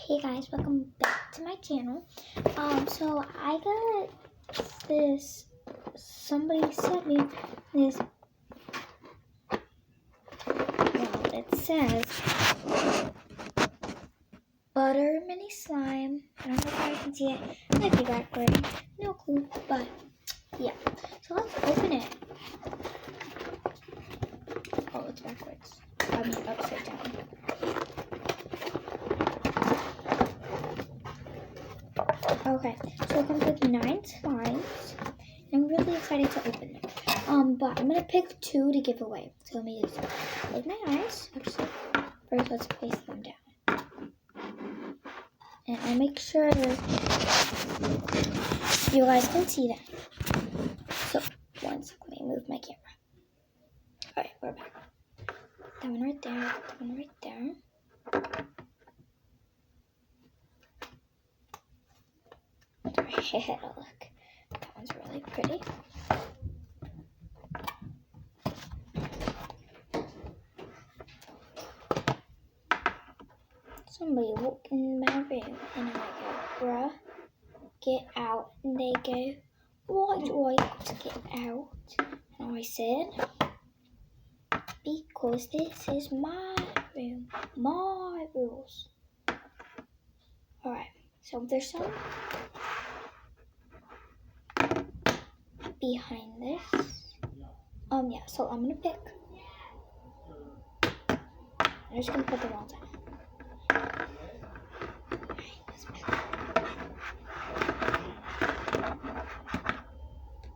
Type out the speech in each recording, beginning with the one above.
Hey guys, welcome back to my channel. So I got this, somebody sent me this, it says Butter Mini Slime. I don't know if I can see it. It might be backward. No clue, but yeah. So let's open it. Oh, it's backwards. I mean upside down. Okay, so it comes with 9 slimes. I'm really excited to open them. But I'm gonna pick 2 to give away. So let me just close my eyes. Actually, first let's place them down. And I'll make sure you guys can see them. So, one second, let me move my camera. Alright, we're back. That one right there, that one right there. Look, that one's really pretty. Somebody walked in my room and I go, bruh, get out. And they go, why do I got to get out? And I said, because this is my room, my rules. Alright, so there's some behind this. Yeah, so I'm gonna pick. I'm just gonna put them all down.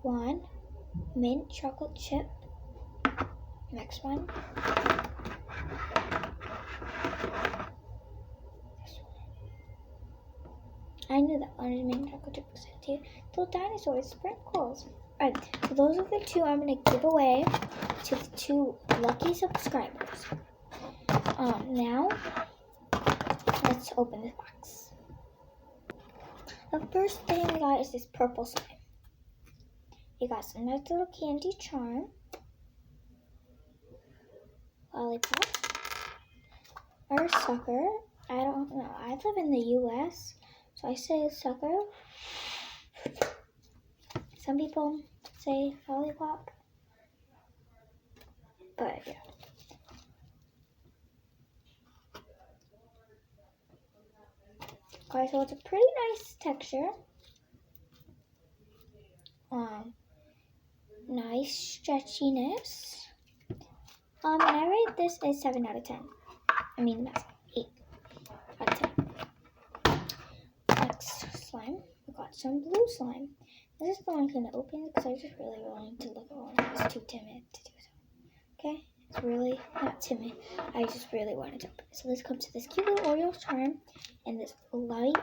One, mint chocolate chip. Next one. I knew that one was mint chocolate chip was too. Little dinosaurs, sprinkles. Alright, so those are the 2 I'm gonna give away to the 2 lucky subscribers. Now let's open this box. The first thing we got is this purple slime. You got some nice little candy charm, lollipop, or sucker. I don't know. I live in the U.S., so I say sucker. Some people say lollipop, but yeah. Okay, so it's a pretty nice texture. Nice stretchiness. And I rate this as 7 out of 10. I mean, that's 8 out of 10. Next slime, we got some blue slime. This is the one I'm gonna open because I just really wanted to look at one. I was too timid to do so. Okay, it's really not timid. I just really wanted to open it. So this comes to this cute little Oreo charm and this light,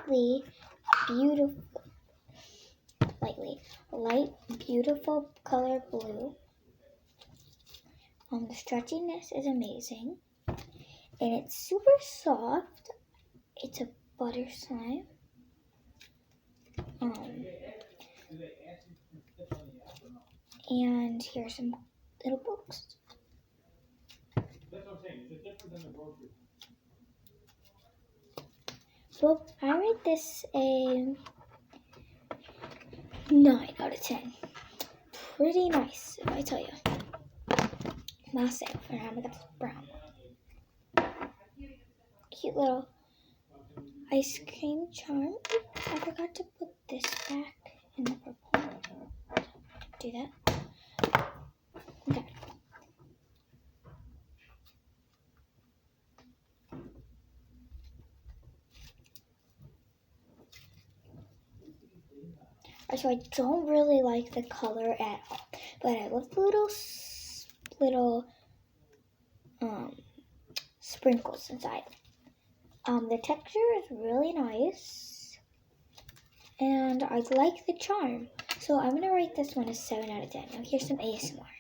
beautiful color blue. The stretchiness is amazing, and it's super soft. It's a butter slime. And here's some little books. So I rate this a 9 out of 10. Pretty nice, if I tell you. Myself, and I got this brown. Cute little ice cream charm. Oops, I forgot to put this back in the purple. Do that. Okay. So I don't really like the color at all, but I love the little sprinkles inside. The texture is really nice, and I like the charm. So I'm gonna rate this one a 7 out of 10. Now here's some ASMR.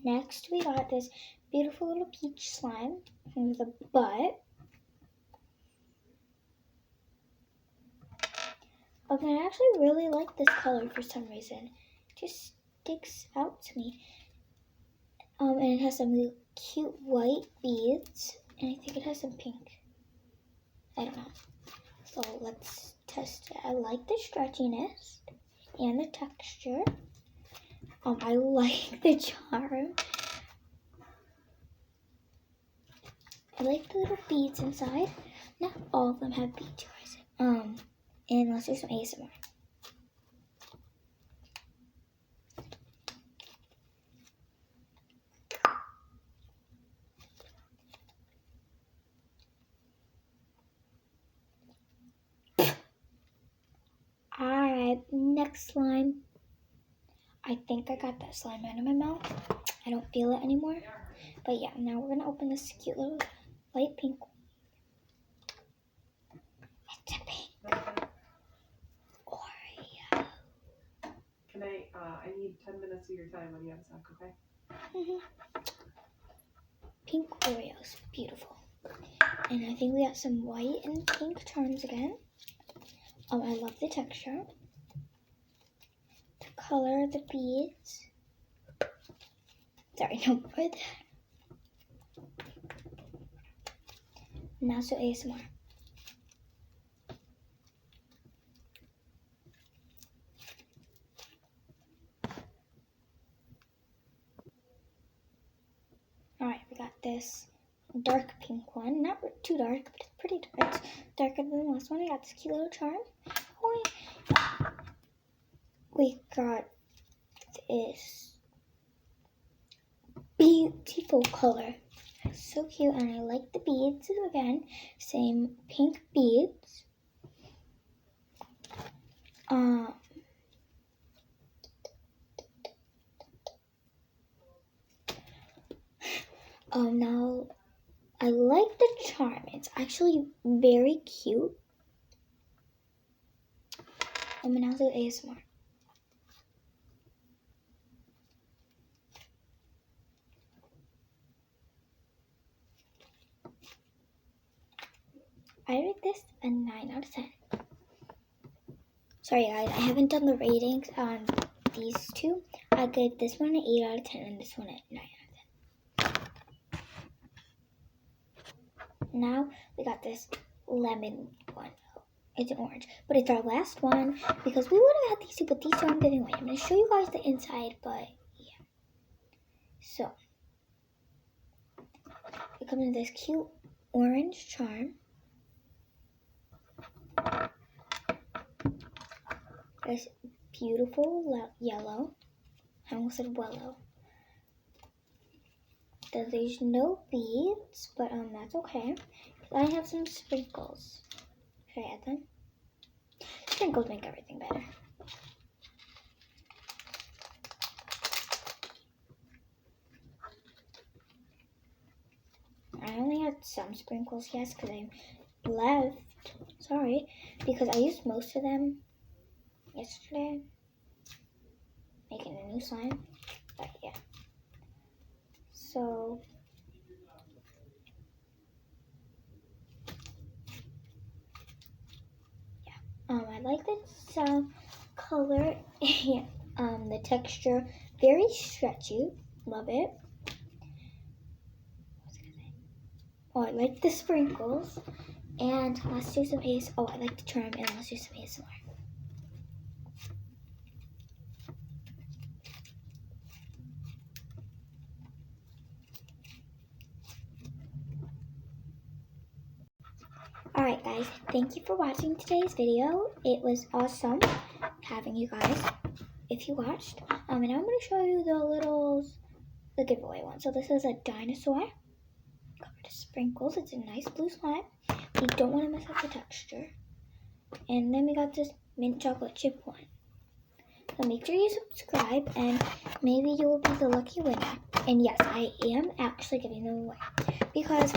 Next, we got this beautiful little peach slime with a butt. Okay, I actually really like this color for some reason. It just sticks out to me. And it has some really cute white beads, and I think it has some pink. I don't know. So let's test it. I like the stretchiness and the texture. I like the charm. I like the little beads inside. Not all of them have beads, guys. And let's do some ASMR. Alright, next slime. I think I got that slime out of my mouth. I don't feel it anymore. But yeah, now we're gonna open this cute little light pink one. It's a pink Oreo. Can I need 10 minutes of your time when you have a sec, okay? Pink Oreos, beautiful. And I think we got some white and pink charms again. I love the texture, the color, the beads. Sorry, no more of that. Now so ASMR. Alright, we got this dark pink one. Not too dark, but it's pretty dark. It's darker than the last one. We got this cute little charm. We got this beautiful color. It's so cute, and I like the beads again. Same pink beads. Now I like the charm. It's actually very cute. I'm gonna do ASMR. I rate this a 9 out of 10. Sorry guys, I haven't done the ratings on these two. I gave this one an 8 out of 10 and this one a 9 out of 10. Now we got this lemon one. It's an orange, but it's our last one because we would have had these two, but these two I'm giving away. I'm going to show you guys the inside, but yeah. So, it comes in this cute orange charm. This beautiful yellow. I almost said wellow. There's no beads, but that's okay. I have some sprinkles. Should I add them? Sprinkles make everything better. I only had some sprinkles, yes, because I left. Sorry, because I used most of them yesterday, making a new slime. But yeah. So I like the color and the texture. Very stretchy. Love it. What was I gonna say? Oh, I like the sprinkles. And let's do some ASMR. Oh, I like the charm, and let's do some ASMR. Alright guys, thank you for watching today's video. It was awesome having you guys, if you watched. And I'm going to show you the giveaway one. So this is a dinosaur covered in sprinkles. It's a nice blue slime. We don't want to mess up the texture. And then we got this mint chocolate chip one. So make sure you subscribe and maybe you will be the lucky winner. And yes, I am actually giving them away because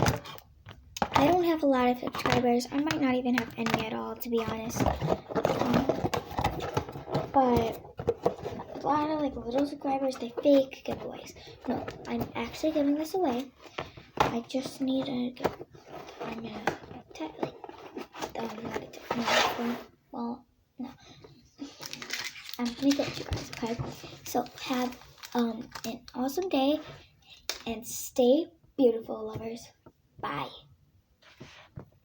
I don't have a lot of subscribers. I might not even have any at all, to be honest. But a lot of like little subscribers, they fake giveaways. No, I'm actually giving this away. I just need a. I'm gonna no. I'm gonna get you guys, okay? So have an awesome day and stay beautiful, lovers. Bye.